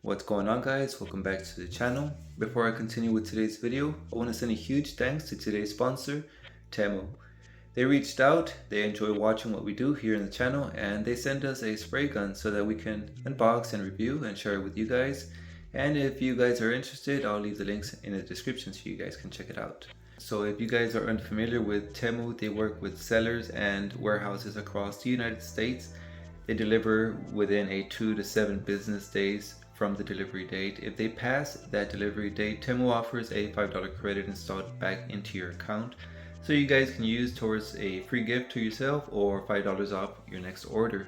What's going on, guys? Welcome back to the channel. Before I continue with today's video, I want to send a huge thanks to today's sponsor, TEMU. They reached out, they enjoy watching what we do here in the channel, and they send us a spray gun so that we can unbox and review and share it with you guys. And if you guys are interested, I'll leave the links in the description so you guys can check it out. So if you guys are unfamiliar with TEMU, they work with sellers and warehouses across the United States. They deliver within a 2 to 7 business days from the delivery date. If they pass that delivery date, TEMU offers a $5 credit installed back into your account, so you guys can use towards a free gift to yourself or $5 off your next order.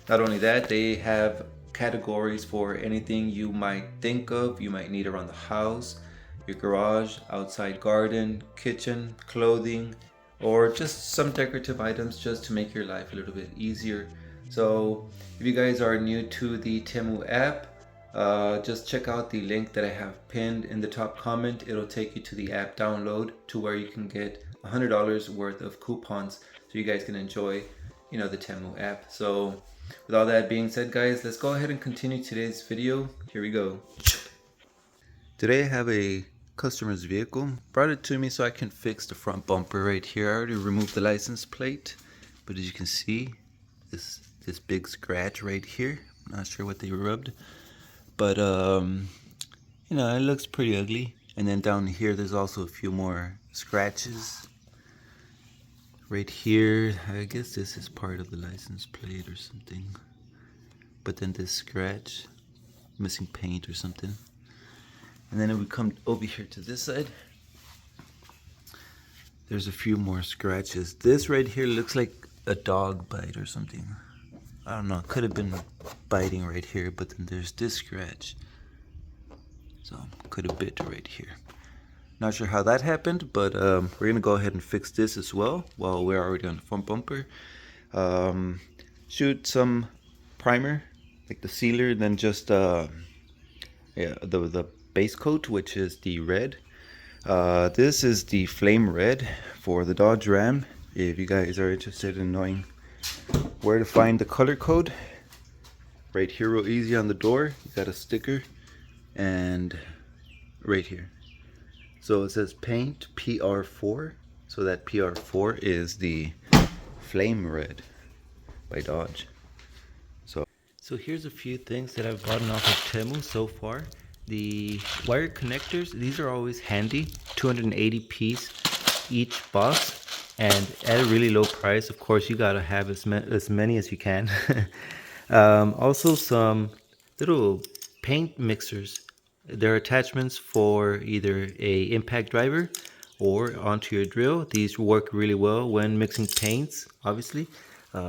Not only that, they have categories for anything you might think of, you might need around the house, your garage, outside garden, kitchen, clothing, or just some decorative items just to make your life a little bit easier. So if you guys are new to the TEMU app, just check out the link that I have pinned in the top comment. It'll take you to the app download to where you can get $100 worth of coupons so you guys can enjoy, the TEMU app. So with all that being said, guys, let's go ahead and continue today's video. Here we go. Today I have a customer's vehicle. Brought it to me so I can fix the front bumper right here. I already removed the license plate, but as you can see, this big scratch right here. I'm not sure what they rubbed, but it looks pretty ugly. And then down here there's also a few more scratches right here. I guess this is part of the license plate or something, but then this scratch, missing paint or something. And then if we come over here to this side, there's a few more scratches. This right here looks like a dog bite or something. I don't know, could have been biting right here, but then there's this scratch, so could have bit right here. Not sure how that happened, but we're gonna go ahead and fix this as well while we're already on the front bumper. Shoot some primer, like the sealer, and then just the base coat, which is the red. This is the flame red for the Dodge Ram. If you guys are interested in knowing where to find the color code, right here real easy on the door, you got a sticker, and right here. So it says paint PR4, so that PR4 is the flame red by Dodge. So here's a few things that I've gotten off of TEMU so far. The wire connectors, these are always handy, 280 piece each box, and at a really low price. Of course, you gotta have as many as you can. Also some little paint mixers. They're attachments for either a impact driver or onto your drill. These work really well when mixing paints, obviously.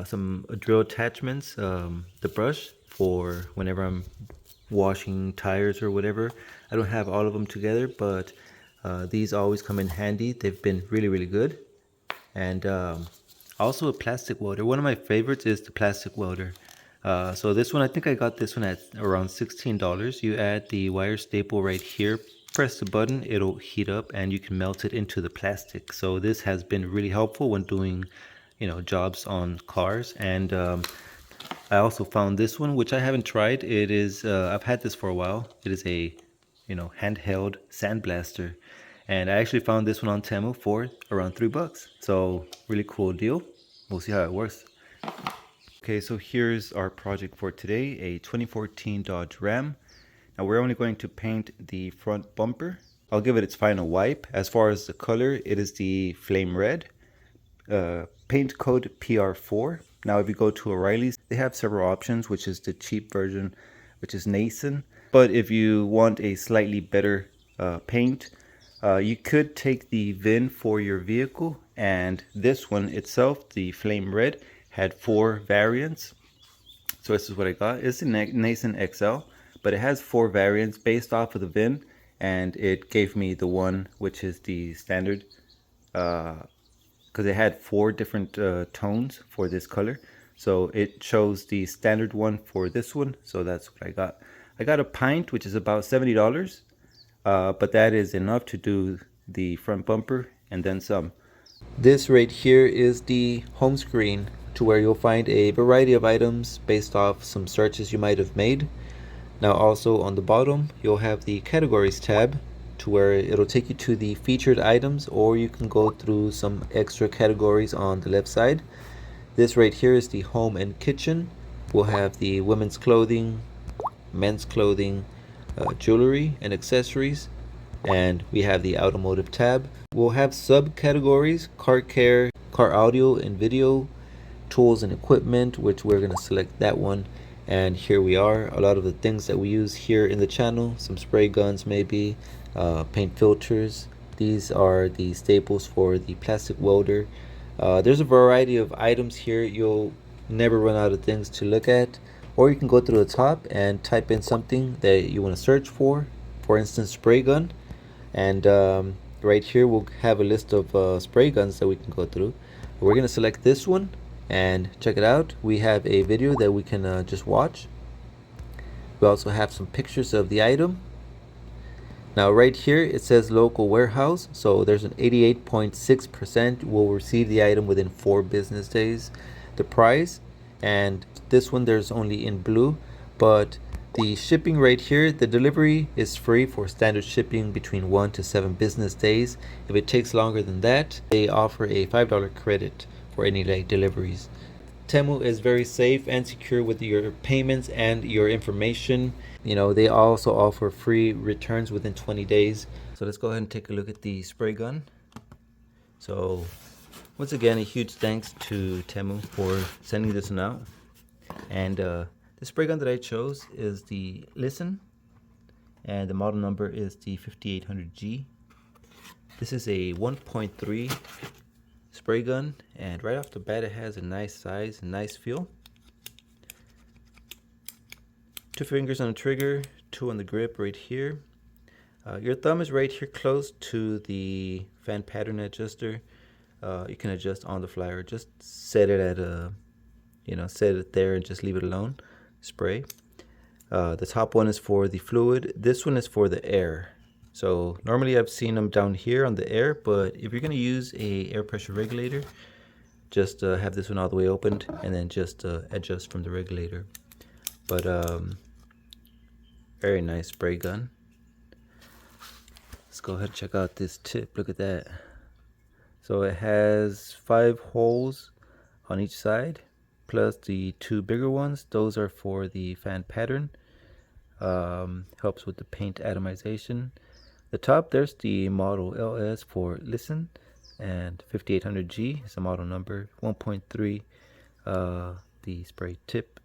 Some drill attachments, the brush for whenever I'm washing tires or whatever. I don't have all of them together, but these always come in handy. They've been really good. And also a plastic welder. One of my favorites is the plastic welder. So this one, I think I got this one at around $16. You add the wire staple right here, press the button, it'll heat up and you can melt it into the plastic. So this has been really helpful when doing jobs on cars. And I also found this one, which I haven't tried. It is I've had this for a while. It is a handheld sandblaster, and I actually found this one on TEMU for around $3. So really cool deal. We'll see how it works. Okay, so here's our project for today, a 2014 Dodge Ram. Now we're only going to paint the front bumper. I'll give it its final wipe. As far as the color, it is the flame red. Paint code PR4. Now if you go to O'Reilly's, they have several options, which is the cheap version, which is LISSON. But if you want a slightly better paint, you could take the VIN for your vehicle, and this one itself, the flame red, had 4 variants. So this is what I got. It's a LISSON XL, but it has 4 variants based off of the VIN, and it gave me the one which is the standard, because it had 4 different tones for this color. So it chose the standard one for this one, so that's what I got. I got a pint, which is about $70, but that is enough to do the front bumper and then some. This right here is the home screen, to where you'll find a variety of items based off some searches you might have made. Now also on the bottom you'll have the categories tab, to where it'll take you to the featured items, or you can go through some extra categories on the left side. This right here is the home and kitchen. We'll have the women's clothing, men's clothing, jewelry and accessories, and we have the automotive tab. We'll have subcategories: car care, car audio and video, tools and equipment, which we're going to select that one. And here we are, a lot of the things that we use here in the channel, some spray guns maybe, paint filters. These are the staples for the plastic welder. There's a variety of items here. You'll never run out of things to look at, or you can go through the top and type in something that you want to search for instance spray gun. And right here we'll have a list of spray guns that we can go through. We're going to select this one and check it out. We have a video that we can just watch. We also have some pictures of the item. Now right here it says local warehouse, so there's an 88.6% will receive the item within 4 business days. The price, and this one there's only in blue, but the shipping right here, the delivery is free for standard shipping between 1 to 7 business days. If it takes longer than that, they offer a $5 credit for any late deliveries. TEMU is very safe and secure with your payments and your information. You know, they also offer free returns within 20 days. So let's go ahead and take a look at the spray gun. So once again, a huge thanks to TEMU for sending this one out. And the spray gun that I chose is the LISSON, and the model number is the 5800G. This is a 1.3 spray gun, and right off the bat it has a nice size and nice feel. 2 fingers on the trigger, 2 on the grip right here. Your thumb is right here close to the fan pattern adjuster. You can adjust on the fly, or just set it at a, set it there and just leave it alone. Spray. The top one is for the fluid. This one is for the air. So normally I've seen them down here on the air, but if you're going to use a air pressure regulator, just have this one all the way opened and then just adjust from the regulator. But very nice spray gun. Let's go ahead and check out this tip. Look at that. So it has 5 holes on each side, plus the 2 bigger ones. Those are for the fan pattern. Helps with the paint atomization. The top, there's the model LS for LISSON, and 5800G is the model number. 1.3 the spray tip.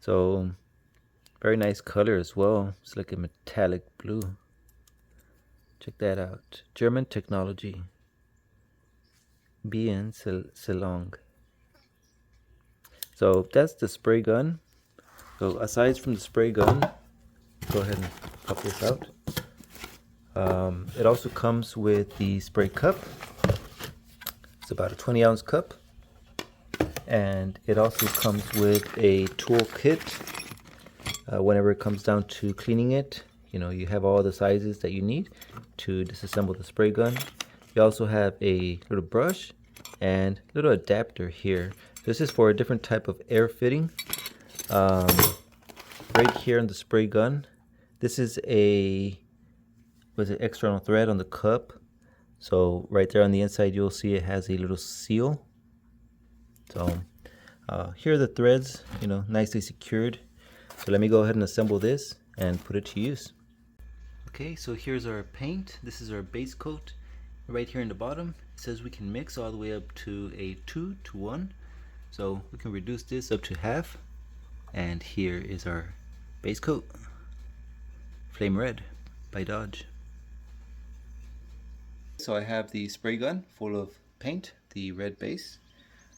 So very nice color as well. It's like a metallic blue. Check that out. German technology. Bien Selong. So that's the spray gun. So aside from the spray gun, go ahead and pop this out. It also comes with the spray cup. It's about a 20-ounce cup. And it also comes with a tool kit. Whenever it comes down to cleaning it, you have all the sizes that you need to disassemble the spray gun. You also have a little brush and little adapter here. This is for a different type of air fitting. Right here on the spray gun, this is an external thread on the cup. So right there on the inside you'll see it has a little seal. So here are the threads, nicely secured. So let me go ahead and assemble this and put it to use. Okay, so here's our paint. This is our base coat. Right here in the bottom it says we can mix all the way up to a 2:1. So we can reduce this up to half. And here is our base coat. Flame Red by Dodge. So I have the spray gun full of paint, the red base.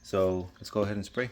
So let's go ahead and spray.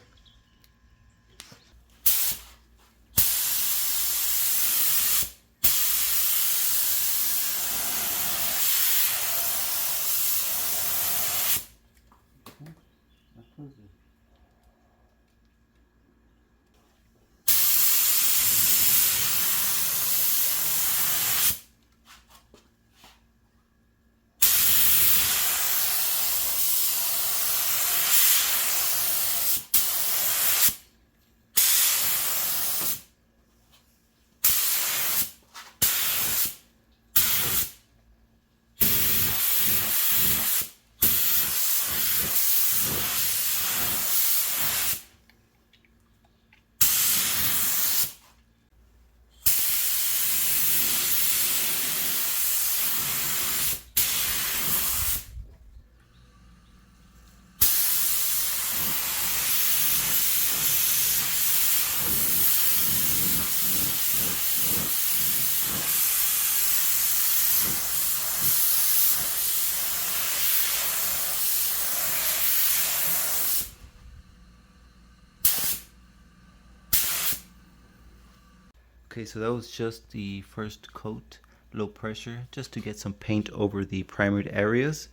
Okay, so that was just the first coat, low pressure, just to get some paint over the primered areas.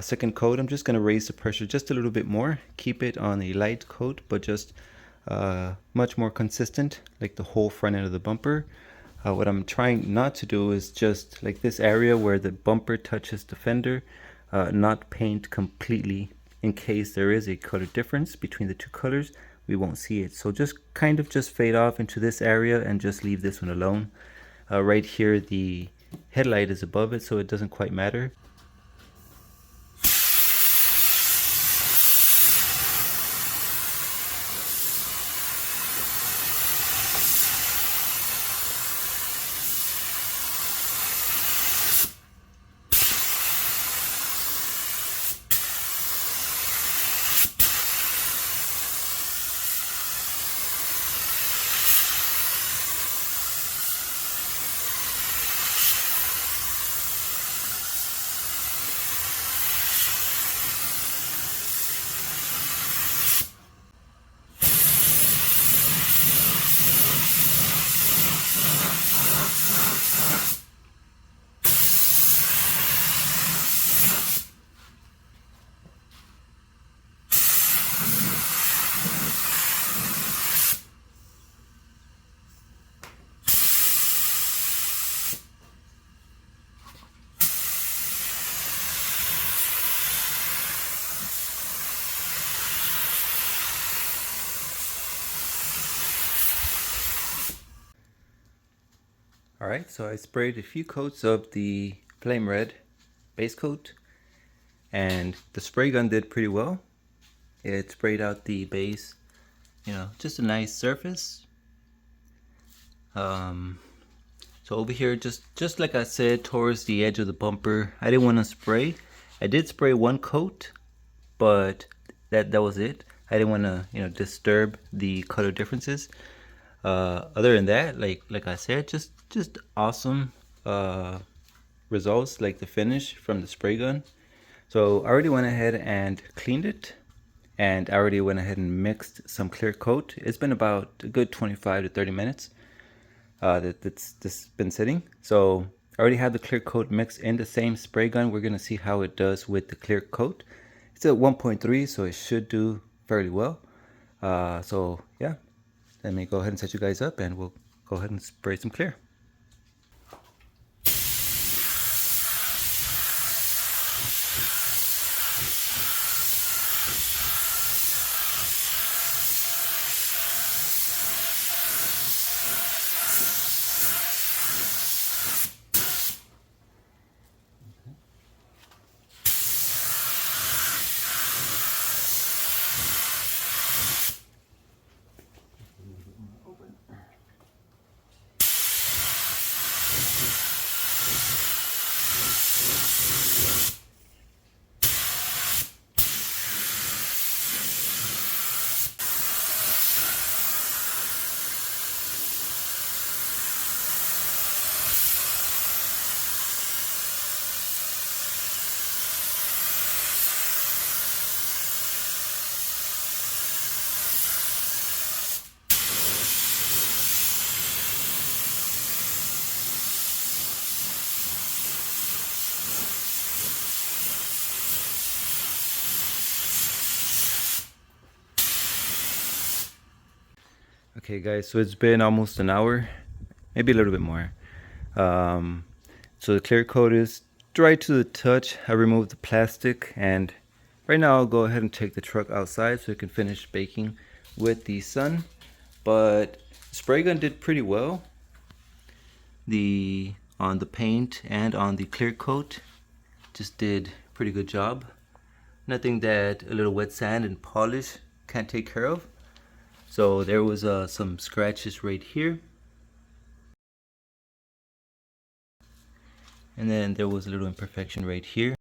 Second coat, I'm just going to raise the pressure just a little bit more, keep it on a light coat, but just much more consistent, like the whole front end of the bumper. What I'm trying not to do is just like this area where the bumper touches the fender, not paint completely in case there is a color difference between the two colors. We won't see it. So just kind of just fade off into this area and just leave this one alone. Right here, the headlight is above it, so it doesn't quite matter. Alright, so I sprayed a few coats of the flame red base coat, and the spray gun did pretty well. It sprayed out the base, you know, just a nice surface. So over here, just like I said, towards the edge of the bumper, I didn't want to spray. I did spray one coat, but that was it. I didn't want to, you know, disturb the color differences. Other than that, like I said, just awesome results, like the finish from the spray gun. So I already went ahead and cleaned it, and I already went ahead and mixed some clear coat. It's been about a good 25 to 30 minutes that's been sitting. So I already have the clear coat mixed in the same spray gun. We're gonna see how it does with the clear coat. It's at 1.3, so it should do fairly well. So yeah, let me go ahead and set you guys up, and we'll go ahead and spray some clear. Okay guys, so it's been almost an hour, maybe a little bit more. So the clear coat is dry to the touch. I removed the plastic, and right now I'll go ahead and take the truck outside so it can finish baking with the sun. But the spray gun did pretty well. On the paint and on the clear coat, just did pretty good job. Nothing that a little wet sand and polish can't take care of. So there was some scratches right here, and then there was a little imperfection right here,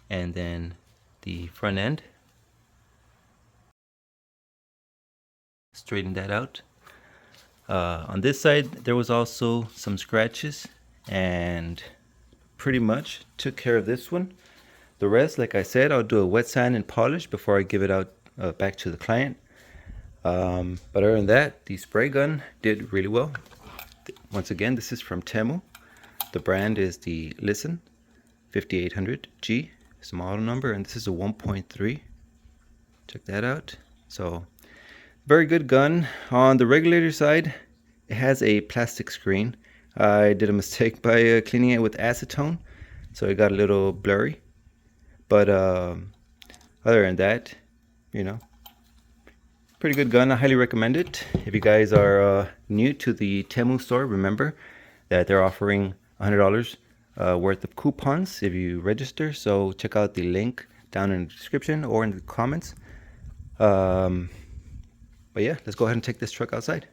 and then the front end, straighten that out. On this side there was also some scratches, and pretty much took care of this one. The rest, like I said, I'll do a wet sand and polish before I give it out back to the client. But other than that, the spray gun did really well. Once again, this is from TEMU. The brand is the LISSON 5800G. It's the model number, and this is a 1.3. Check that out. So very good gun. On the regulator side, it has a plastic screen. I did a mistake by cleaning it with acetone, so it got a little blurry. But other than that, you know, pretty good gun. I highly recommend it. If you guys are new to the TEMU store, remember that they're offering $100 worth of coupons if you register. So check out the link down in the description or in the comments. But yeah, let's go ahead and take this truck outside.